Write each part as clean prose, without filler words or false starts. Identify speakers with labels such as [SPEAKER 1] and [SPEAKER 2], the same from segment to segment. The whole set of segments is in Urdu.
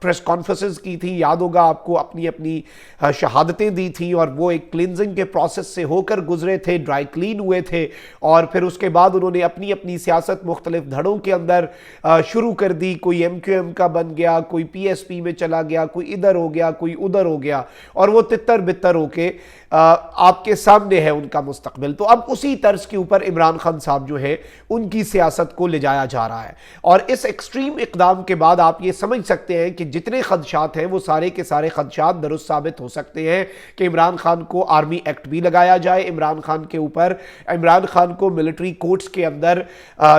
[SPEAKER 1] پریس کانفرنسز کی تھی، یاد ہوگا آپ کو، اپنی اپنی شہادتیں دی تھیں، اور وہ ایک کلینزنگ کے پروسیس سے ہو کر گزرے تھے، ڈرائی کلین ہوئے تھے، اور پھر اس کے بعد انہوں نے اپنی اپنی سیاست مختلف دھڑوں کے اندر شروع کر دی. کوئی ایم کیو ایم کا بن گیا، کوئی پی ایس پی میں چلا گیا، کوئی ادھر ہو گیا، کوئی ادھر ہو گیا، اور وہ تتر بتر ہو کے آپ کے سامنے ہے ان کا مستقبل. تو اب اسی طرز کے اوپر عمران خان صاحب جو ہے ان کی سیاست کو لے جایا جا رہا ہے، اور اس ایکسٹریم اقدام کے بعد آپ یہ سمجھ سکتے ہیں کہ جتنے خدشات ہیں وہ سارے کے سارے خدشات درست ثابت ہو سکتے ہیں کہ عمران خان کو آرمی ایکٹ بھی لگایا جائے، عمران خان کے اوپر، عمران خان کو ملٹری کورٹس کے اندر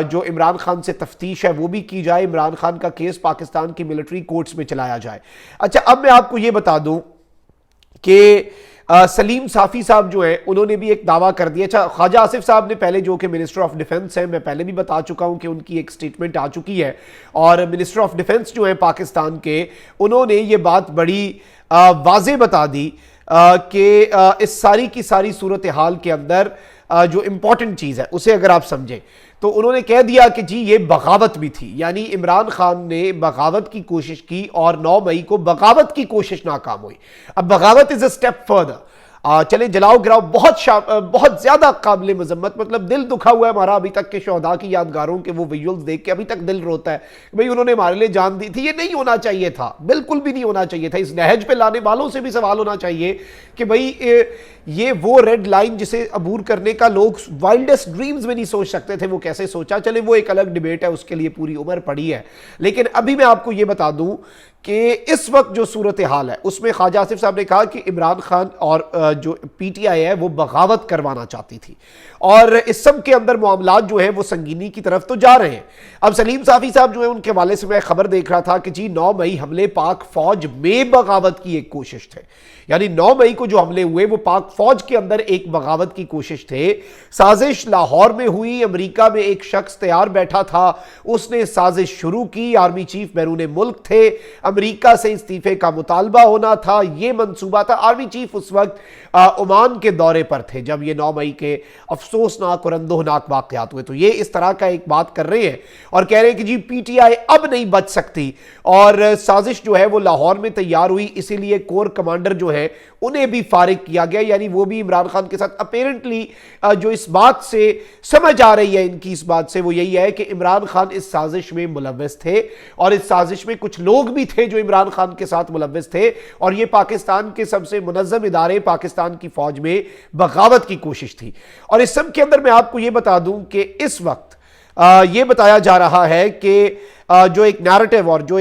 [SPEAKER 1] جو عمران خان سے تفتیش ہے وہ بھی کی جائے، عمران خان کا کیس پاکستان کی ملٹری کورٹس میں چلایا جائے. اچھا، اب میں آپ کو یہ بتا دوں کہ سلیم صافی صاحب جو ہیں انہوں نے بھی ایک دعویٰ کر دیا. اچھا، خواجہ آصف صاحب نے پہلے، جو کہ منسٹر آف ڈیفنس ہیں، میں پہلے بھی بتا چکا ہوں کہ ان کی ایک سٹیٹمنٹ آ چکی ہے، اور منسٹر آف ڈیفنس جو ہیں پاکستان کے، انہوں نے یہ بات بڑی واضح بتا دی کہ اس ساری کی ساری صورتحال کے اندر جو امپورٹنٹ چیز ہے اسے اگر آپ سمجھیں تو انہوں نے کہہ دیا کہ جی یہ بغاوت بھی تھی، یعنی عمران خان نے بغاوت کی کوشش کی اور 9 مئی کو بغاوت کی کوشش ناکام ہوئی. اب بغاوت از اے سٹیپ فردر. چلیں، جلاؤ گراؤ بہت زیادہ قابل مذمت، مطلب دل دکھا ہوا ہے ہمارا ابھی تک کے شہداء کی یادگاروں کے وہ ویژولز دیکھ کے ابھی تک دل روتا ہے کہ بھئی انہوں نے ہمارے لیے جان دی تھی. یہ نہیں ہونا چاہیے تھا، بالکل بھی نہیں ہونا چاہیے تھا. اس نہج پہ لانے والوں سے بھی سوال ہونا چاہیے کہ بھئی یہ وہ ریڈ لائن جسے عبور کرنے کا لوگ وائلڈسٹ ڈریمز میں نہیں سوچ سکتے تھے، وہ کیسے سوچا. چلے وہ ایک الگ ڈیبیٹ ہے، اس کے لیے پوری عمر پڑی ہے. لیکن ابھی میں آپ کو یہ بتا دوں کہ اس وقت جو صورتحال ہے اس میں خواجہ آصف صاحب نے کہا کہ عمران خان اور جو پی ٹی آئی ہے وہ بغاوت کروانا چاہتی تھی، اور اس سب کے اندر معاملات جو ہیں وہ سنگینی کی طرف تو جا رہے ہیں. اب سلیم صافی صاحب جو ہے ان کے حوالے سے میں خبر دیکھ رہا تھا کہ جی 9 مئی حملے پاک فوج میں بغاوت کی ایک کوشش تھے، یعنی 9 مئی کو جو حملے ہوئے وہ پاک فوج کے اندر ایک بغاوت کی کوشش تھے. سازش لاہور میں ہوئی، امریکہ میں ایک شخص تیار بیٹھا تھا، اس نے سازش شروع کی، آرمی چیف بیرون ملک تھے، امریکہ سے استعفے کا مطالبہ ہونا تھا، یہ منصوبہ تھا. آرمی چیف اس وقت عمان کے دورے پر تھے جب یہ 9 مئی کے افسوسناک اور اندوہناک واقعات ہوئے. تو یہ اس طرح کا ایک بات کر رہے ہیں اور کہہ رہے ہیں کہ جی پی ٹی آئی اب نہیں بچ سکتی، اور سازش جو ہے وہ لاہور میں تیار ہوئی، اسی لیے کور کمانڈر جو ہے انہیں بھی فارغ کیا گیا. یعنی وہ بھی عمران خان کے ساتھ اپیرنٹلی جو اس بات سے سمجھ آ رہی ہے ان کی اس بات سے وہ یہی ہے کہ عمران خان اس سازش میں ملوث تھے، اور اس سازش میں کچھ لوگ بھی تھے جو عمران خان کے ساتھ ملوث تھے، اور یہ پاکستان کے سب سے منظم ادارے پاکستان کی فوج میں بغاوت کی کوشش تھی. اور اس سب کے اندر میں آپ کو یہ بتا دوں کہ اس وقت یہ بتایا جا رہا ہے کہ جو ایک نیریٹو اور جو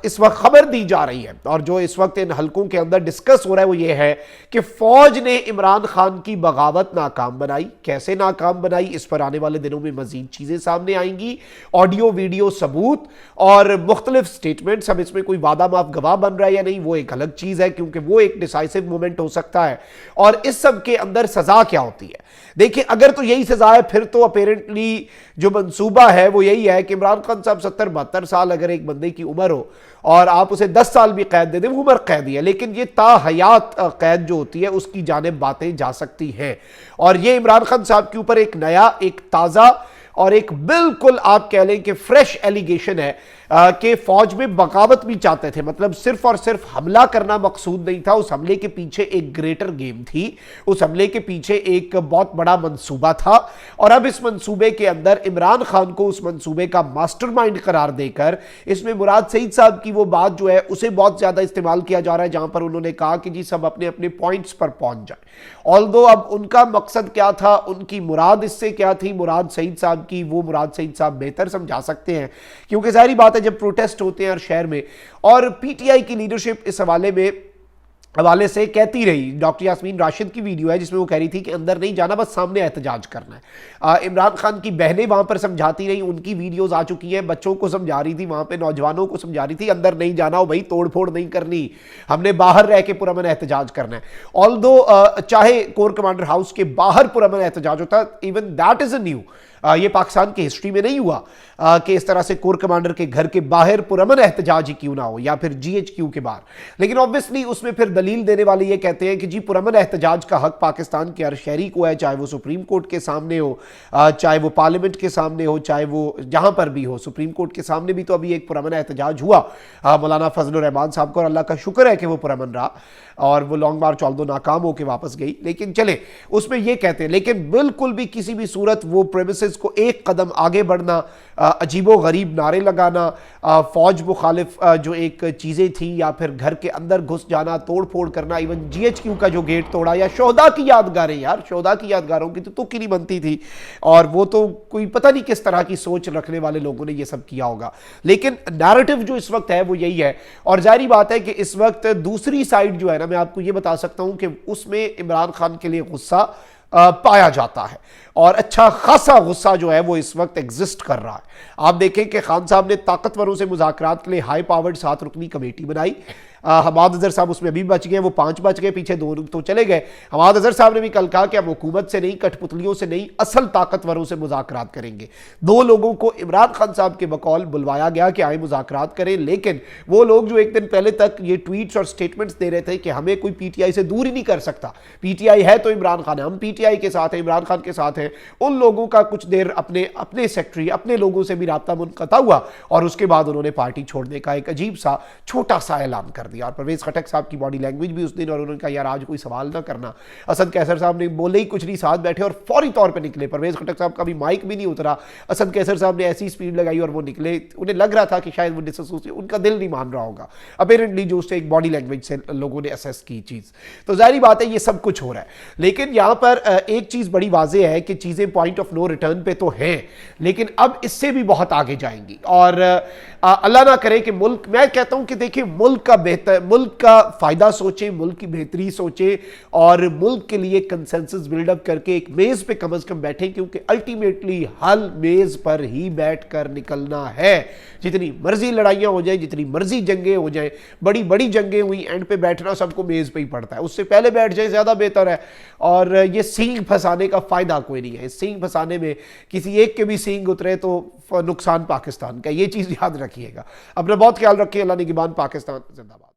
[SPEAKER 1] اس وقت خبر دی جا رہی ہے اور جو اس وقت ان حلقوں کے اندر ڈسکس ہو رہا ہے وہ یہ ہے کہ فوج نے عمران خان کی بغاوت ناکام بنائی. کیسے ناکام بنائی اس پر آنے والے دنوں میں مزید چیزیں سامنے آئیں گی، آڈیو ویڈیو ثبوت اور مختلف سٹیٹمنٹس. اب اس میں کوئی وعدہ معاف گواہ بن رہا ہے یا نہیں وہ ایک الگ چیز ہے، کیونکہ وہ ایک ڈیسائیسو مومنٹ ہو سکتا ہے. اور اس سب کے اندر سزا کیا ہوتی ہے؟ دیکھیں، اگر تو یہی سزا ہے پھر تو اپیرنٹلی جو منصوبہ ہے وہ یہی ہے کہ عمران خان صاحب 70-72 سال اگر ایک بندے کی عمر ہو اور آپ اسے 10 سال بھی قید دے دیں وہ عمر قیدی ہے، لیکن یہ تا حیات قید جو ہوتی ہے اس کی جانب باتیں جا سکتی ہیں. اور یہ عمران خان صاحب کے اوپر ایک نیا، ایک تازہ اور ایک بالکل آپ کہہ لیں کہ فریش ایلیگیشن ہے کہ فوج میں بغاوت بھی چاہتے تھے. مطلب صرف اور صرف حملہ کرنا مقصود نہیں تھا، اس حملے کے پیچھے ایک گریٹر گیم تھی، اس حملے کے پیچھے ایک بہت بڑا منصوبہ تھا. اور اب اس منصوبے کے اندر عمران خان کو اس منصوبے کا ماسٹر مائنڈ قرار دے کر اس میں مراد سعید صاحب کی وہ بات جو ہے اسے بہت زیادہ استعمال کیا جا رہا ہے، جہاں پر انہوں نے کہا کہ جی سب اپنے اپنے پوائنٹس پر پہنچ جائیں. آلدو اب ان کا مقصد کیا تھا، ان کی مراد اس سے کیا تھی، مراد سعید صاحب کی، وہ مراد سعید صاحب بہتر سمجھا سکتے ہیں، کیونکہ ظاہری بات ہے جب پروٹیسٹ ہوتے ہیں ہر شہر میں. اور پی ٹی آئی کی لیڈرشپ اس حوالے سے کہتی رہی. ڈاکٹر یاسمین راشد کی ویڈیو ہے جس میں وہ کہہ رہی تھی کہ اندر نہیں جانا، بس سامنے احتجاج کرنا ہے. عمران خان کی بہنیں وہاں پر سمجھاتی رہی، ان کی ویڈیوز آ چکی ہیں، بچوں کو سمجھا رہی تھی، وہاں پہ نوجوانوں کو سمجھا رہی تھی اندر نہیں جانا ہو بھائی، توڑ پھوڑ نہیں کرنی، ہم نے باہر رہ کے پرامن احتجاج کرنا ہے. آلدو چاہے کور کمانڈر ہاؤس کے باہر پرامن احتجاج ہوتا، even that is a new یہ پاکستان کی ہسٹری میں نہیں ہوا کہ اس طرح سے کور کمانڈر کے گھر کے باہر پرامن احتجاج ہی کیوں نہ ہو، یا پھر جی ایچ کیو کے باہر. لیکن obviously اس میں پھر دلیل دینے والے یہ کہتے ہیں کہ جی پرامن احتجاج کا حق پاکستان کے ہر شہری کو ہے، چاہے وہ سپریم کورٹ کے سامنے ہو، چاہے وہ پارلیمنٹ کے سامنے ہو، چاہے وہ جہاں پر بھی ہو. سپریم کورٹ کے سامنے بھی تو ابھی ایک پرامن احتجاج ہوا مولانا فضل الرحمان صاحب کو، اور اللہ کا شکر ہے کہ وہ پرامن رہا اور وہ لانگ مارچ چال دو ناکام ہو کے واپس گئی. لیکن چلے اس میں یہ کہتے ہیں، لیکن بالکل بھی کسی بھی صورت وہ پریمیسز کو ایک قدم آگے بڑھنا، عجیب و غریب نعرے لگانا، فوج مخالف جو ایک چیزیں تھیں، یا پھر گھر کے اندر گھس جانا، توڑ پھوڑ کرنا، ایون جی ایچ کیو کا جو گیٹ توڑا، یا شہداء کی یادگاریں، یار شہداء کی یادگاروں کی تو کی نہیں بنتی تھی، اور وہ تو کوئی پتہ نہیں کس طرح کی سوچ رکھنے والے لوگوں نے یہ سب کیا ہوگا. لیکن نیریٹو جو اس وقت ہے وہ یہی ہے، اور ظاہری بات ہے کہ اس وقت دوسری سائیڈ جو ہے نا، میں آپ کو یہ بتا سکتا ہوں کہ اس میں عمران خان کے لیے غصہ پایا جاتا ہے، اور اچھا خاصا غصہ جو ہے وہ اس وقت ایگزسٹ کر رہا ہے. آپ دیکھیں کہ خان صاحب نے طاقتوروں سے مذاکرات کے لیے ہائی پاورڈ 7 رکنی کمیٹی بنائی. حماد اظہر صاحب اس میں ابھی بچ گئے، وہ 5 بچ گئے، پیچھے 2 تو چلے گئے. حماد اظہر صاحب نے بھی کل کہا کہ ہم حکومت سے نہیں، کٹ پتلیوں سے نہیں، اصل طاقتوروں سے مذاکرات کریں گے. 2 لوگوں کو عمران خان صاحب کے بقول بلوایا گیا کہ آئیں مذاکرات کریں، لیکن وہ لوگ جو ایک دن پہلے تک یہ ٹویٹس اور سٹیٹمنٹس دے رہے تھے کہ ہمیں کوئی پی ٹی آئی سے دور ہی نہیں کر سکتا، پی ٹی آئی ہے تو عمران خان ہے، ہم پی ٹی آئی کے ساتھ ہیں، عمران خان کے ساتھ ہیں، ان لوگوں کا کچھ دیر اپنے سیکٹری، اپنے لوگوں سے بھی رابطہ منقطع ہوا، اور اس کے بعد انہوں نے پارٹی چھوڑنے کا ایک عجیب سا چھوٹا سا اعلان کر دیا. اور پرویز خٹک صاحب کی باڈی لینگویج بھی اس دن، اور انہوں نے کہا یار آج کوئی سوال نہ کرنا. اسد کیسر صاحب نے بولے ہی کچھ نہیں، ساتھ بیٹھے اور فوری طور پہ نکلے. پرویز خٹک صاحب کا بھی مائک بھی نہیں اترا، اسد کیسر صاحب نے ایسی سپیڈ لگائی اور وہ نکلے. انہیں لگ رہا تھا کہ شاید وہ ان کا دل نہیں مان رہا ہوگا، اپیرنٹلی جو اس سے ایک باڈی لینگویج سے لوگوں نے اسیس کی چیز. تو ظاہری بات ہے یہ سب کچھ ہو رہا ہے. لیکن یہاں پر ایک چیز بڑی واضح ہے کہ چیزیں پوائنٹ آف نو ریٹرن پہ تو ہیں، لیکن اب اس سے بھی بہت آگے جائیں گی. اور اللہ نہ کرے کہ ملک، میں کہتا ہوں کہ دیکھیں ملک کا فائدہ سوچیں، ملک کی بہتری سوچیں، اور ملک کے لیے کنسنسس بلڈ اپ کر کے ایک میز پہ کم از کم بیٹھیں، کیونکہ الٹیمیٹلی حل میز پر ہی بیٹھ کر نکلنا ہے. جتنی مرضی لڑائیاں ہو جائیں، جتنی مرضی جنگیں ہو جائیں، بڑی بڑی جنگیں ہوئی، اینڈ پہ بیٹھنا سب کو میز پہ ہی پڑتا ہے، اس سے پہلے بیٹھ جائیں زیادہ بہتر ہے. اور یہ سینگ پھنسانے کا فائدہ کوئی نہیں ہے. اس سینگ پھنسانے میں کسی ایک کے بھی سینگ اترے تو نقصان پاکستان کا، یہ چیز یاد رکھیے گا. اپنا بہت خیال رکھیے. اللہ نگہبان. پاکستان زندہ باد.